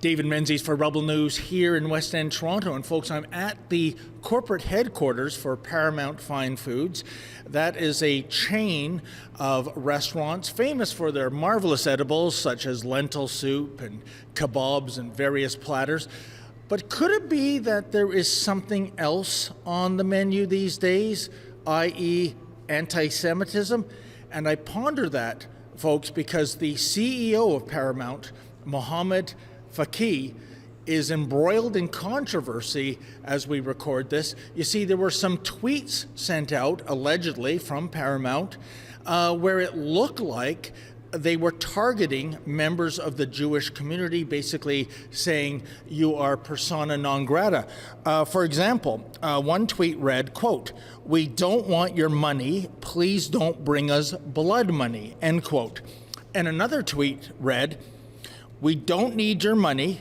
David Menzies for Rebel News here in West End, Toronto. And folks, I'm at the corporate headquarters for Paramount Fine Foods. That is a chain of restaurants famous for their marvelous edibles such as lentil soup and kebabs and various platters. But could it be that there is something else on the menu these days, i.e. anti-Semitism? And I ponder that, folks, because the CEO of Paramount, Mohamad Fakih, is embroiled in controversy as we record this. You see, there were some tweets sent out, allegedly, from Paramount, where it looked like they were targeting members of the Jewish community, basically saying, you are persona non grata. For example, one tweet read, quote, "We don't want your money. Please don't bring us blood money," end quote. And another tweet read, "We don't need your money.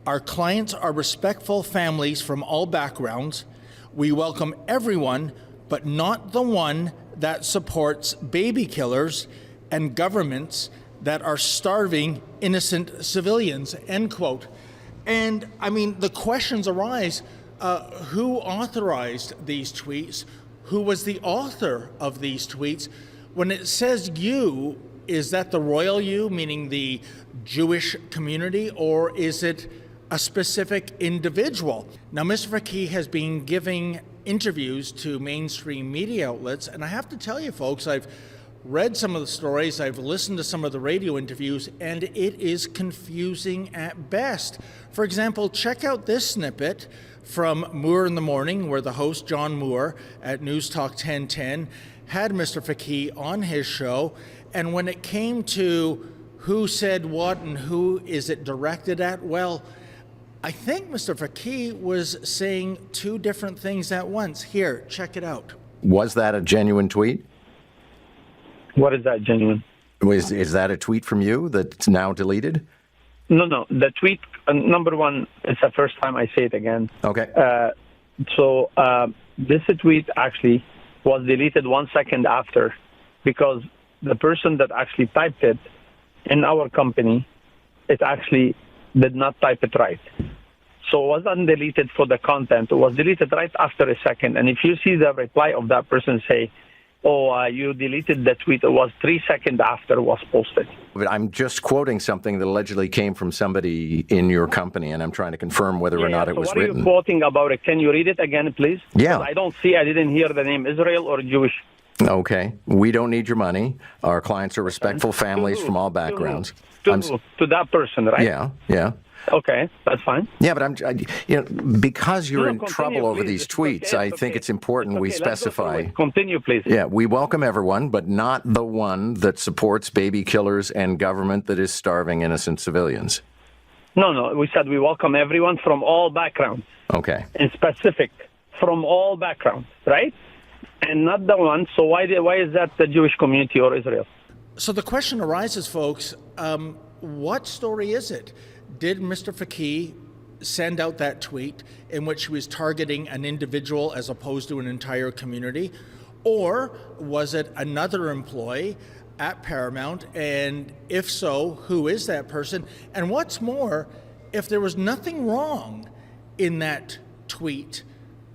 Our clients are respectful families from all backgrounds. We welcome everyone, but not the one that supports baby killers and governments that are starving innocent civilians," end quote. And I mean, the questions arise, who authorized these tweets? Who was the author of these tweets? When it says you, is that the royal you, meaning the Jewish community, or is it a specific individual? Now, Mr. Fakih has been giving interviews to mainstream media outlets, and I have to tell you, folks, I've read some of the stories, I've listened to some of the radio interviews, and it is confusing at best. For example, check out this snippet from Moore in the Morning, where the host, John Moore, at News Talk 1010, had Mr. Fakih on his show, and when it came to who said what and who is it directed at, well, I think Mr. Fakih was saying two different things at once. Here, check it out. Was that a genuine tweet? What is that, genuine? Is that a tweet from you that's now deleted? No. The tweet, number one, it's the first time I say it again. Okay. This tweet actually was deleted 1 second after, because the person that actually typed it in our company, it actually did not type it right. So it wasn't deleted for the content. It was deleted right after a second. And if you see the reply of that person say, you deleted the tweet, it was 3 seconds after it was posted. But I'm just quoting something that allegedly came from somebody in your company, and I'm trying to confirm whether or not it was written. What are you quoting about it? Can you read it again, please? Yeah. Because I didn't hear the name Israel or Jewish. Okay. We don't need your money. Our clients are respectful families from all backgrounds. To that person, right? Yeah. Okay, that's fine. Yeah, but because you're in trouble over these tweets, I think it's important we specify. Continue, please. Yeah, we welcome everyone, but not the one that supports baby killers and government that is starving innocent civilians. No. We said we welcome everyone from all backgrounds. Okay. In specific, from all backgrounds, right? And not the one. So why is that the Jewish community or Israel? So the question arises, folks, what story is it? Did Mr. Fakih send out that tweet in which he was targeting an individual as opposed to an entire community? Or was it another employee at Paramount? And if so, who is that person? And what's more, if there was nothing wrong in that tweet,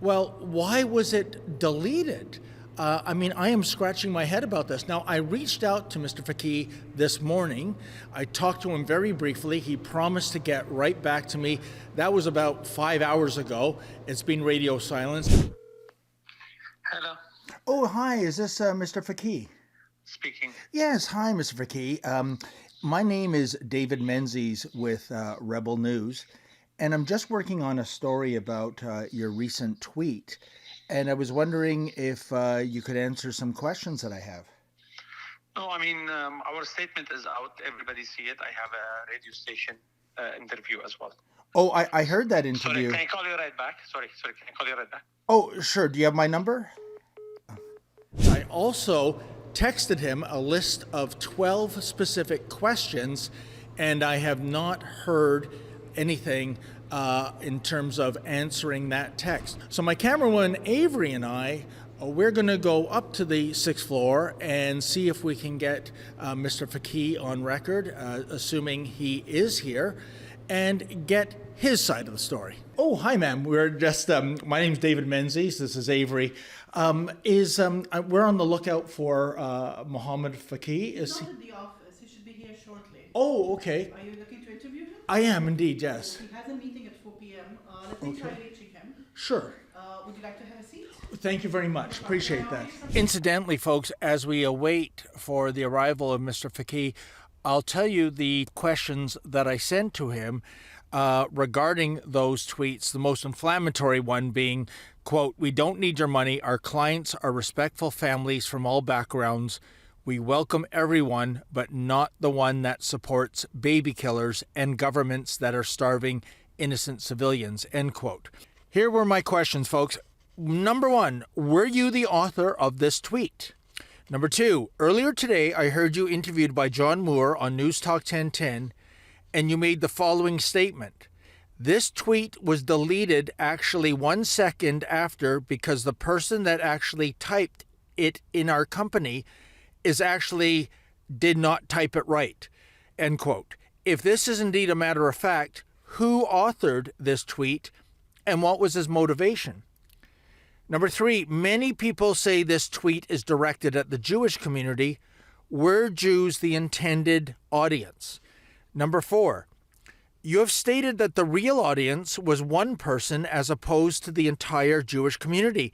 well, why was it deleted? I am scratching my head about this. Now, I reached out to Mr. Fakih this morning. I talked to him very briefly. He promised to get right back to me. That was about 5 hours ago. It's been radio silence. Hello. Oh, hi. Is this Mr. Fakih? Speaking. Yes. Hi, Mr. Fakih. My name is David Menzies with Rebel News, and I'm just working on a story about your recent tweet. And I was wondering if you could answer some questions that I have. No, our statement is out. Everybody see it. I have a radio station interview as well. Oh, I heard that interview. Sorry, can I call you right back? Sorry, can I call you right back? Oh, sure. Do you have my number? I also texted him a list of 12 specific questions, and I have not heard anything in terms of answering that text. So my cameraman Avery and I, we're going to go up to the 6th floor and see if we can get Mr. Fakih on record, assuming he is here. and get his side of the story. Oh, hi, ma'am. We're just, my name's David Menzies. This is Avery. We're on the lookout for Mohamad Fakih. He's not in the office. He should be here shortly. Oh, okay. Are you looking to interview him? I am indeed, yes. He has a meeting at 4 p.m. Let me try reaching him. Sure. Would you like to have a seat? Thank you very much. Appreciate that. Incidentally, folks, as we await for the arrival of Mr. Fakih, I'll tell you the questions that I sent to him regarding those tweets, the most inflammatory one being, quote, "We don't need your money. Our clients are respectful families from all backgrounds. We welcome everyone, but not the one that supports baby killers and governments that are starving innocent civilians," end quote. Here were my questions, folks. Number one, were you the author of this tweet? Number two, earlier today I heard you interviewed by John Moore on News Talk 1010, and you made the following statement. This tweet was deleted actually 1 second after because the person that actually typed it in our company did not type it right, end quote. If this is indeed a matter of fact, who authored this tweet and what was his motivation? Number three, many people say this tweet is directed at the Jewish community. Were Jews the intended audience? Number four, you have stated that the real audience was one person as opposed to the entire Jewish community.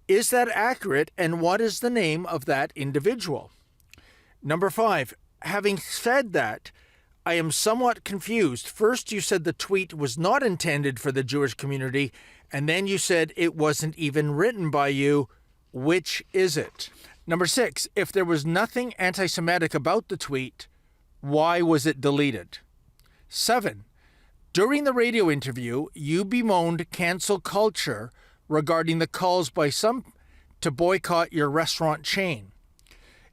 Is that accurate, and what is the name of that individual? Number five, having said that, I am somewhat confused. First, you said the tweet was not intended for the Jewish community, and then you said it wasn't even written by you. Which is it? Number six, if there was nothing anti-Semitic about the tweet, why was it deleted? 7, during the radio interview, you bemoaned cancel culture regarding the calls by some to boycott your restaurant chain.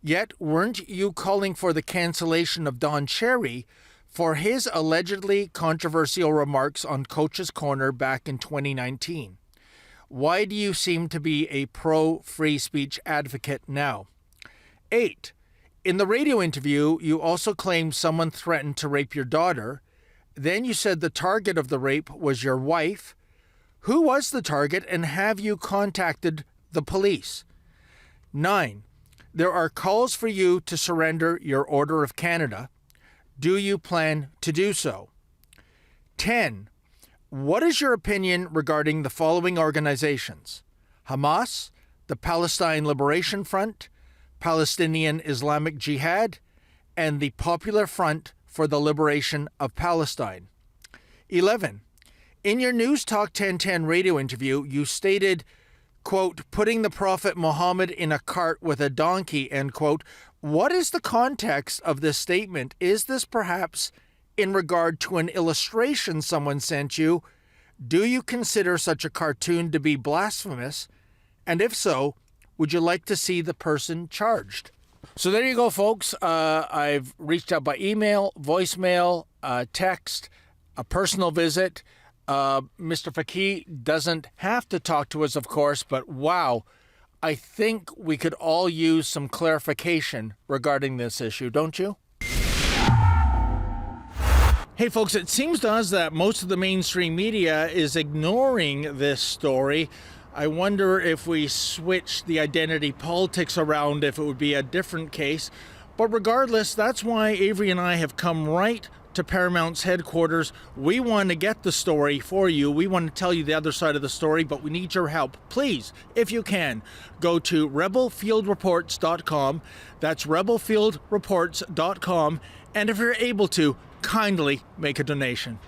Yet, weren't you calling for the cancellation of Don Cherry for his allegedly controversial remarks on Coach's Corner back in 2019? Why do you seem to be a pro-free speech advocate now? 8, in the radio interview, you also claimed someone threatened to rape your daughter. Then you said the target of the rape was your wife. Who was the target, and have you contacted the police? 9, there are calls for you to surrender your Order of Canada. Do you plan to do so? 10, what is your opinion regarding the following organizations? Hamas, the Palestine Liberation Front, Palestinian Islamic Jihad, and the Popular Front for the Liberation of Palestine. 11, in your News Talk 1010 radio interview, you stated, quote, putting the Prophet Muhammad in a cart with a donkey, end quote. What is the context of this statement? Is this perhaps in regard to an illustration someone sent you? Do you consider such a cartoon to be blasphemous? And if so, would you like to see the person charged? So there you go, folks. I've reached out by email, voicemail, text, a personal visit. Mr. Fakih doesn't have to talk to us, of course, but wow, I think we could all use some clarification regarding this issue, don't you? Hey, folks, it seems to us that most of the mainstream media is ignoring this story. I wonder if we switch the identity politics around, if it would be a different case. But regardless, that's why Avery and I have come right to Paramount's headquarters. We want to get the story for you. We want to tell you the other side of the story, but we need your help. Please, if you can, go to rebelfieldreports.com. That's rebelfieldreports.com. And if you're able to, kindly make a donation.